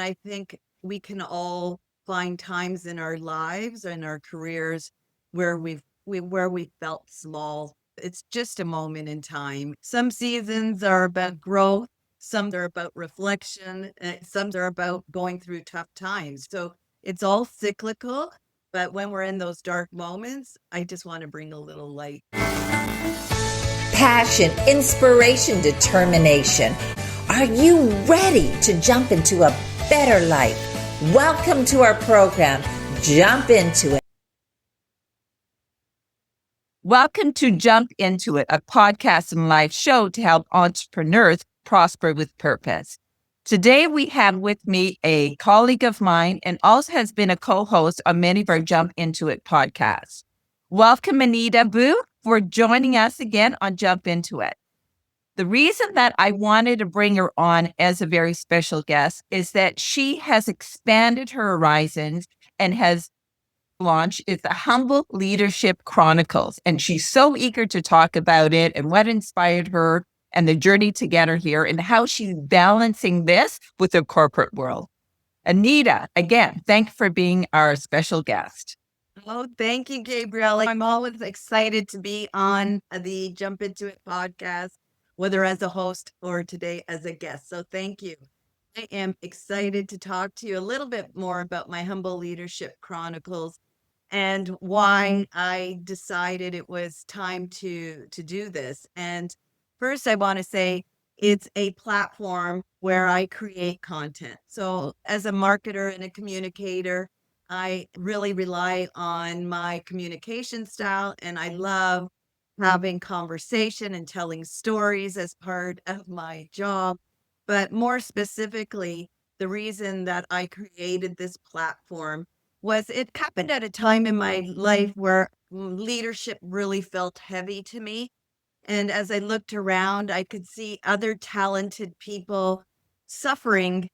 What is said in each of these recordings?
I think we can all find times in our lives and our careers where we felt small. It's just a moment in time. Some seasons are about growth, some are about reflection, and some are about going through tough times. So it's all cyclical, but when we're in those dark moments, I just want to bring a little light. Passion, inspiration, determination. Are you ready to jump into a better life? Welcome to our program, Jump Into It. Welcome to Jump Into It, a podcast and live show to help entrepreneurs prosper with purpose. Today, we have with me a colleague of mine and also has been a co-host on many of our Jump Into It podcasts. Welcome, Anita Booth, for joining us again on Jump Into It. The reason that I wanted to bring her on as a very special guest is that she has expanded her horizons and has launched is the Humble Leadership Chronicles. And she's so eager to talk about it and what inspired her and the journey to get her here and how she's balancing this with the corporate world. Anita, again, thank you for being our special guest. Oh, thank you, Gabrielle. I'm always excited to be on the Jump Into It podcast, whether as a host or today as a guest. So thank you. I am excited to talk to you a little bit more about my Humble Leadership Chronicles and why I decided it was time to do this. And first, I want to say it's a platform where I create content. So as a marketer and a communicator, I really rely on my communication style, and I love having conversation and telling stories as part of my job. But more specifically, the reason that I created this platform was it happened at a time in my life where leadership really felt heavy to me. And as I looked around, I could see other talented people suffering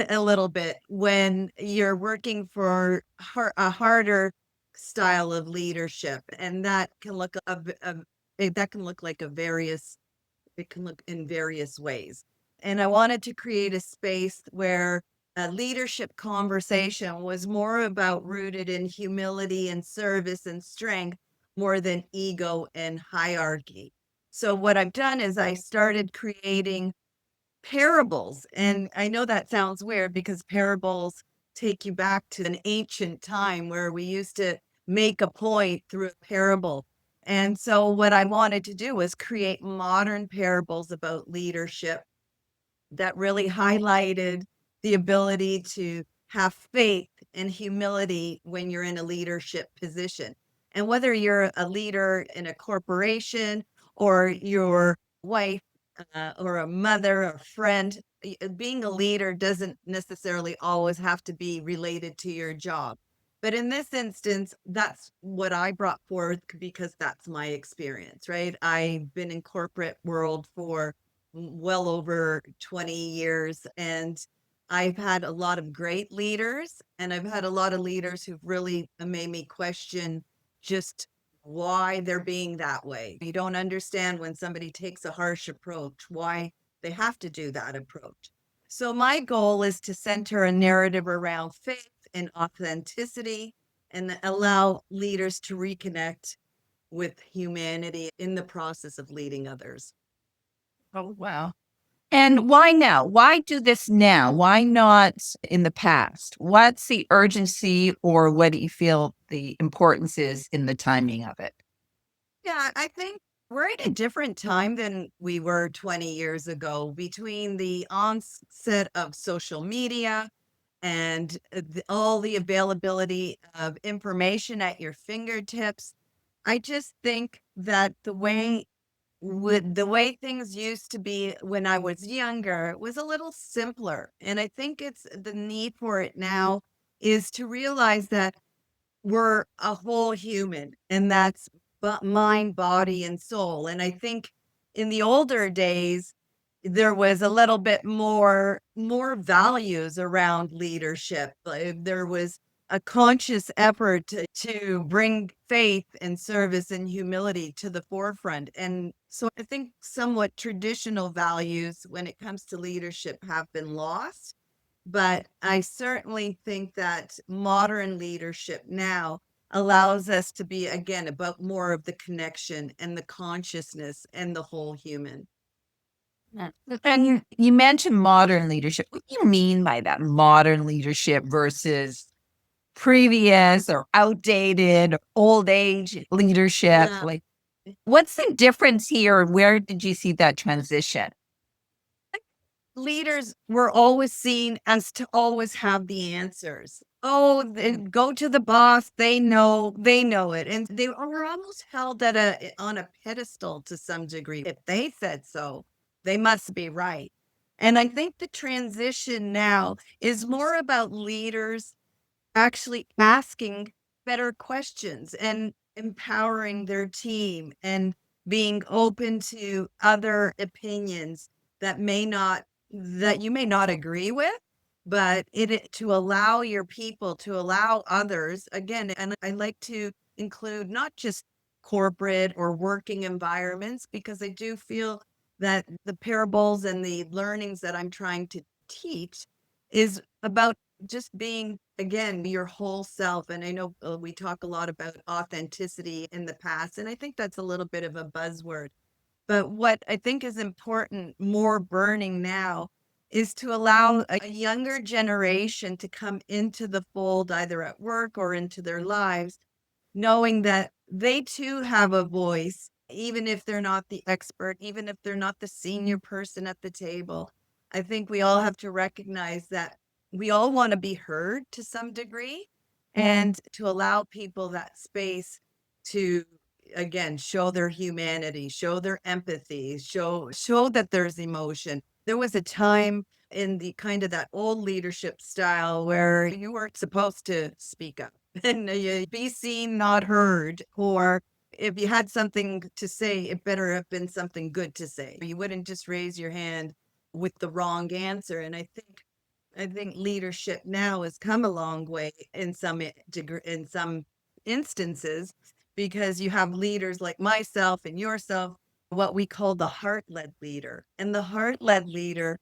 a little bit when you're working for a harder style of leadership. And that can look that can look like it can look in various ways. And I wanted to create a space where a leadership conversation was more about rooted in humility and service and strength more than ego and hierarchy. So what I've done is I started creating parables. And I know that sounds weird because parables take you back to an ancient time where we used to make a point through a parable. And so what I wanted to do was create modern parables about leadership that really highlighted the ability to have faith and humility when you're in a leadership position. And whether you're a leader in a corporation or your wife or a mother or friend, being a leader doesn't necessarily always have to be related to your job. But in this instance, that's what I brought forth because that's my experience, right? I've been in corporate world for well over 20 years. And I've had a lot of great leaders, and I've had a lot of leaders who've really made me question just why they're being that way. You don't understand when somebody takes a harsh approach, why they have to do that approach. So my goal is to center a narrative around faith and authenticity and allow leaders to reconnect with humanity in the process of leading others. Oh, wow. And why now? Why do this now? Why not in the past? What's the urgency or what do you feel the importance is in the timing of it? Yeah, I think we're at a different time than we were 20 years ago between the onset of social media and all the availability of information at your fingertips. I just think that the way things used to be when I was younger was a little simpler. And I think it's the need for it now is to realize that we're a whole human, and that's mind, body, and soul. And I think in the older days, there was a little bit more values around leadership. There was a conscious effort to bring faith and service and humility to the forefront. And so I think somewhat traditional values when it comes to leadership have been lost. But I certainly think that modern leadership now allows us to be, again, about more of the connection and the consciousness and the whole human. And you mentioned modern leadership. What do you mean by that? Modern leadership versus previous or outdated, old age leadership? Yeah. Like, what's the difference here? Where did you see that transition? Leaders were always seen as to always have the answers. Oh, go to the boss. They know it. And they were almost held at on a pedestal to some degree. If they said so, they must be right. And I think the transition now is more about leaders actually asking better questions and empowering their team and being open to other opinions that you may not agree with, but to allow your people, to allow others again. And I like to include not just corporate or working environments, because I do feel that the parables and the learnings that I'm trying to teach is about just being, again, your whole self. And I know we talk a lot about authenticity in the past, and I think that's a little bit of a buzzword. But what I think is important, more burning now, is to allow a younger generation to come into the fold, either at work or into their lives, knowing that they too have a voice, even if they're not the expert, even if they're not the senior person at the table. I think we all have to recognize that we all want to be heard to some degree, and to allow people that space to, again, show their humanity, show their empathy, show that there's emotion. There was a time in the kind of that old leadership style where you weren't supposed to speak up and you be seen, not heard. Or if you had something to say, it better have been something good to say. You wouldn't just raise your hand with the wrong answer. And I think leadership now has come a long way in some degree, in some instances, because you have leaders like myself and yourself, what we call the heart-led leader. And the heart-led leader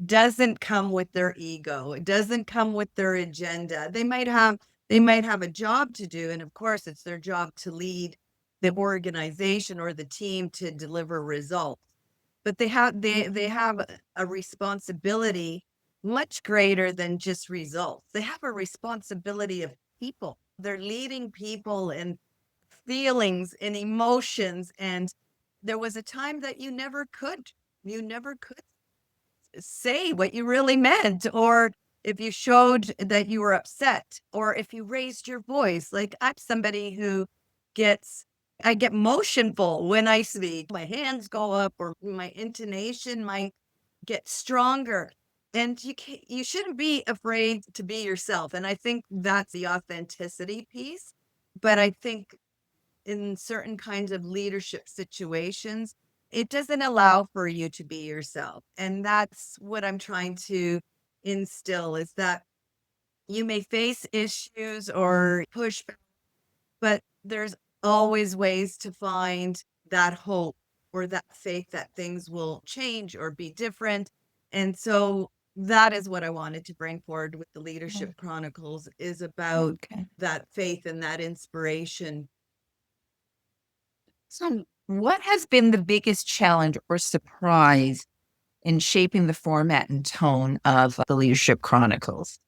doesn't come with their ego. It doesn't come with their agenda. They might have a job to do, and of course it's their job to lead the organization or the team to deliver results. But they have a responsibility much greater than just results. They have a responsibility of people. They're leading people and feelings and emotions. And there was a time that you never could say what you really meant, or if you showed that you were upset, or if you raised your voice. Like, I'm somebody who gets I get motionful when I speak. My hands go up, or my intonation might get stronger. And you shouldn't be afraid to be yourself. And I think that's the authenticity piece. But I think in certain kinds of leadership situations, it doesn't allow for you to be yourself. And that's what I'm trying to instill, is that you may face issues or pushback, but there's always ways to find that hope or that faith that things will change or be different. And so that is what I wanted to bring forward with the Leadership Chronicles, is about Okay. that faith and that inspiration. So, what has been the biggest challenge or surprise in shaping the format and tone of the Leadership Chronicles?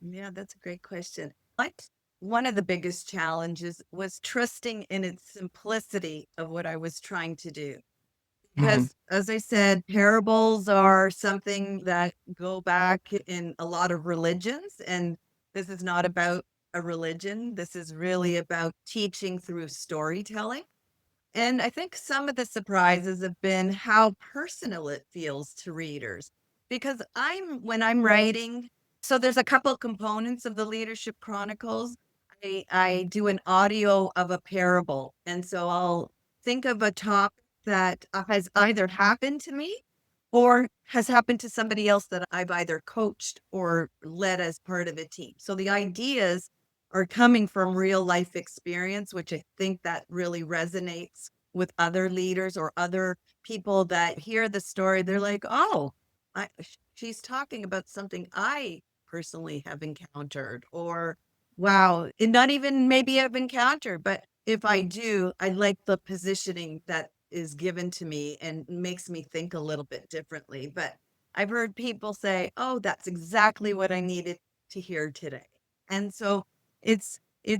Yeah, that's a great question. What One of the biggest challenges was trusting in its simplicity of what I was trying to do. Mhm. Because, as I said, parables are something that go back in a lot of religions. And this is not about a religion. This is really about teaching through storytelling. And I think some of the surprises have been how personal it feels to readers. Because when I'm writing, so there's a couple components of the Leadership Chronicles. I do an audio of a parable. And so I'll think of a topic that has either happened to me or has happened to somebody else that I've either coached or led as part of a team. So the ideas are coming from real life experience, which I think that really resonates with other leaders or other people that hear the story. They're like, oh, she's talking about something I personally have encountered, or wow, and not even maybe I've encountered, but if I do, I like the positioning that is given to me and makes me think a little bit differently. But I've heard people say, "Oh, that's exactly what I needed to hear today." And so it's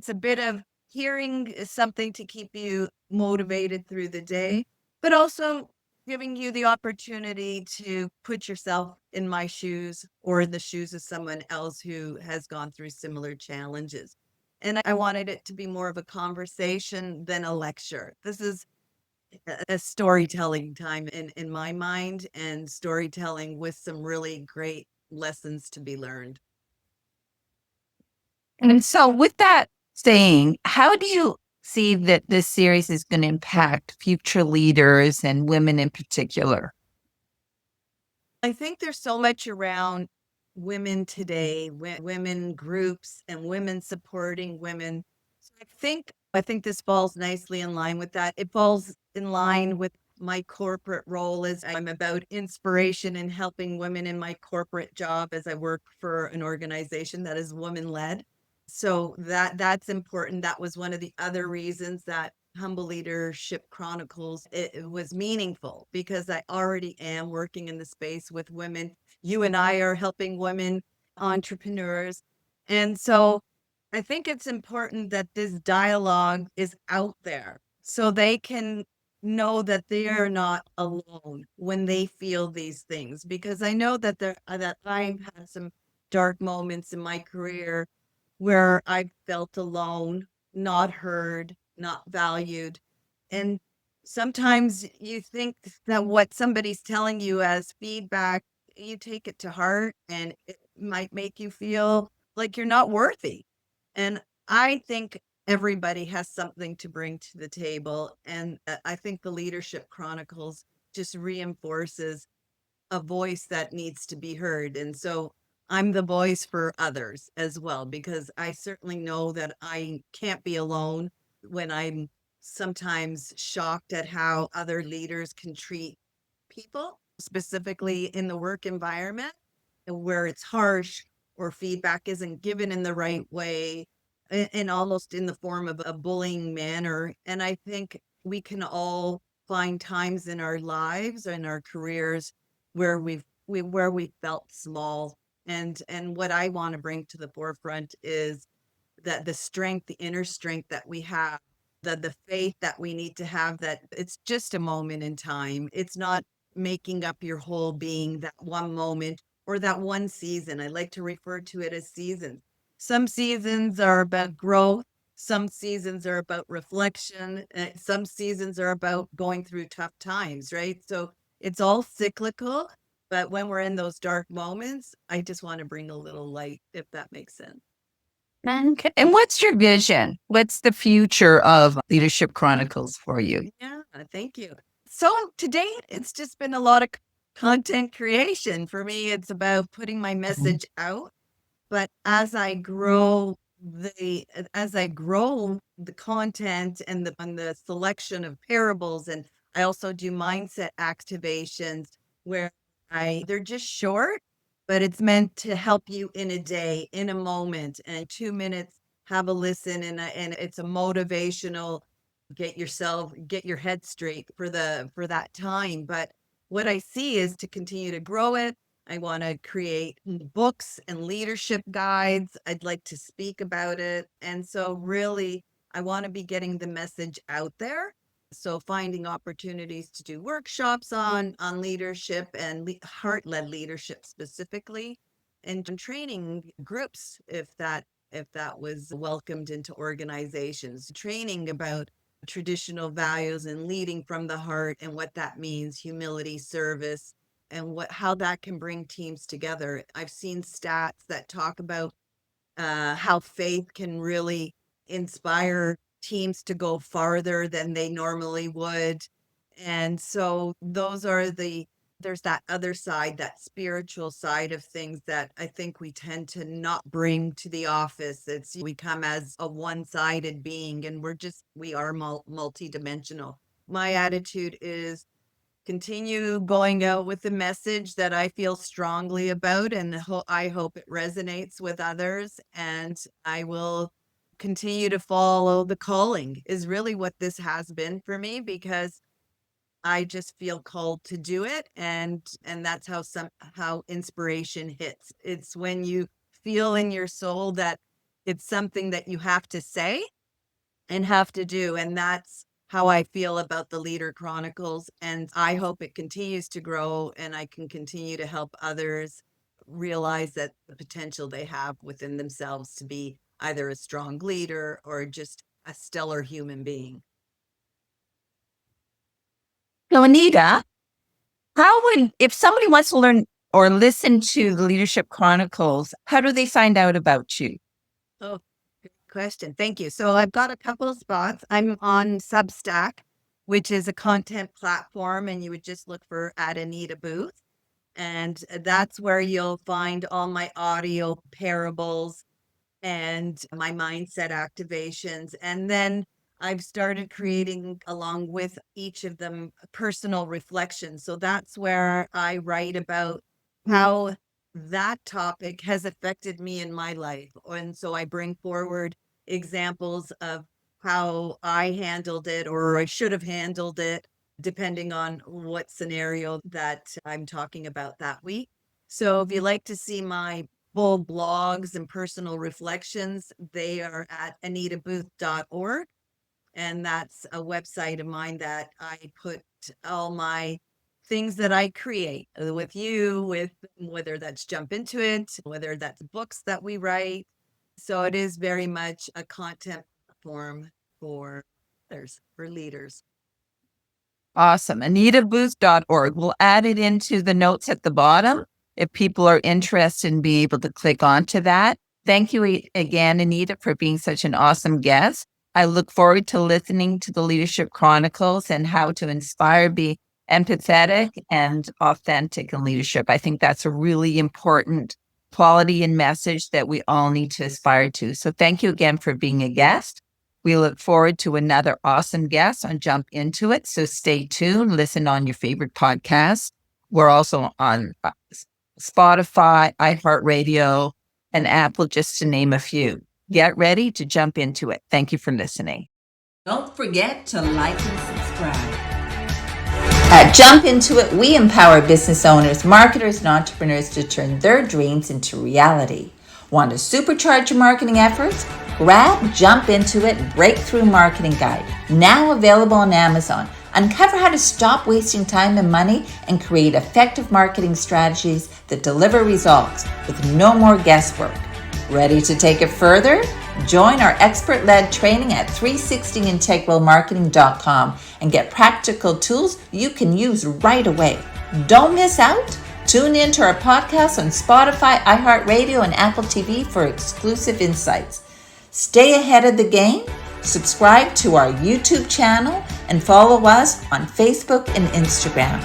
a bit of hearing something to keep you motivated through the day, but also giving you the opportunity to put yourself in my shoes or in the shoes of someone else who has gone through similar challenges. And I wanted it to be more of a conversation than a lecture. This is a storytelling time in my mind, and storytelling with some really great lessons to be learned. And so, with that saying, how do you see that this series is going to impact future leaders and women in particular? I think there's so much around women today, women groups and women supporting women. So I think this falls nicely in line with that. It falls in line with my corporate role as I'm about inspiration and helping women in my corporate job as I work for an organization that is woman led. So that's important. That was one of the other reasons that Humble Leadership Chronicles, it was meaningful because I already am working in the space with women. You and I are helping women entrepreneurs. And so I think it's important that this dialogue is out there so they can know that they are not alone when they feel these things, because I know that that I've had some dark moments in my career where I felt alone, not heard, not valued. And sometimes you think that what somebody's telling you as feedback, you take it to heart and it might make you feel like you're not worthy. And I think everybody has something to bring to the table. And I think the Leadership Chronicles just reinforces a voice that needs to be heard. And so I'm the voice for others as well, because I certainly know that I can't be alone when I'm sometimes shocked at how other leaders can treat people, specifically in the work environment, where it's harsh or feedback isn't given in the right way and almost in the form of a bullying manner. And I think we can all find times in our lives and our careers where we felt small, and what I want to bring to the forefront is that the strength, the inner strength that we have, the faith that we need to have, that it's just a moment in time. It's not making up your whole being that one moment or that one season. I like to refer to it as seasons. Some seasons are about growth, some seasons are about reflection, some seasons are about going through tough times, right? So it's all cyclical, but when we're in those dark moments, I just want to bring a little light, if that makes sense. Okay. And what's your vision? What's the future of Leadership Chronicles for you? Yeah, thank you. So to date, it's just been a lot of content creation. For me, it's about putting my message out. But as I grow the content and the selection of parables, and I also do mindset activations where I they're just short, but it's meant to help you in a day, in a moment, and 2 minutes, have a listen, and it's a motivational, get your head straight for that time. But what I see is to continue to grow it. I want to create books and leadership guides. I'd like to speak about it. And so really, I want to be getting the message out there. So finding opportunities to do workshops on leadership and heart-led leadership specifically, and training groups if that was welcomed into organizations, training about traditional values and leading from the heart and what that means, humility, service, and how that can bring teams together. I've seen stats that talk about how faith can really inspire teams to go farther than they normally would. And so there's that other side, that spiritual side of things that I think we tend to not bring to the office. We come as a one-sided being, and we are multidimensional. My attitude is continue going out with the message that I feel strongly about, and I hope it resonates with others. And I will continue to follow the calling, is really what this has been for me, because I just feel called to do it. And that's how inspiration hits. It's when you feel in your soul that it's something that you have to say and have to do. And that's how I feel about the Leader Chronicles. And I hope it continues to grow and I can continue to help others realize that the potential they have within themselves to be either a strong leader or just a stellar human being. So, Anita, if somebody wants to learn or listen to the Leadership Chronicles, how do they find out about you? Oh, good question. Thank you. So I've got a couple of spots. I'm on Substack, which is a content platform, and you would just look for at Anita Booth. And that's where you'll find all my audio parables and my mindset activations. And then I've started creating, along with each of them, personal reflections. So that's where I write about how that topic has affected me in my life. And so I bring forward examples of how I handled it or I should have handled it, depending on what scenario that I'm talking about that week. So if you like to see my full blogs and personal reflections, they are at anitabooth.org. And that's a website of mine that I put all my things that I create with you, with whether that's Jump Into It, whether that's books that we write. So it is very much a content platform for others, for leaders. Awesome. AnitaBooth.org. We'll add it into the notes at the bottom if people are interested in being able to click onto that. Thank you again, Anita, for being such an awesome guest. I look forward to listening to the Leadership Chronicles and how to inspire, be empathetic and authentic in leadership. I think that's a really important quality and message that we all need to aspire to. So thank you again for being a guest. We look forward to another awesome guest on Jump Into It. So stay tuned. Listen on your favorite podcast. We're also on Spotify, iHeartRadio, and Apple, just to name a few. Get ready to jump into it. Thank you for listening. Don't forget to like and subscribe. At Jump Into It, we empower business owners, marketers, and entrepreneurs to turn their dreams into reality. Want to supercharge your marketing efforts? Grab Jump Into It Breakthrough Marketing Guide, now available on Amazon. Uncover how to stop wasting time and money and create effective marketing strategies that deliver results with no more guesswork. Ready to take it further? Join our expert-led training at 360integralmarketing.com and get practical tools you can use right away. Don't miss out. Tune in to our podcast on Spotify, iHeartRadio, and Apple TV for exclusive insights. Stay ahead of the game. Subscribe to our YouTube channel and follow us on Facebook and Instagram.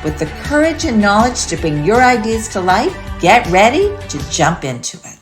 With the courage and knowledge to bring your ideas to life, get ready to jump into it.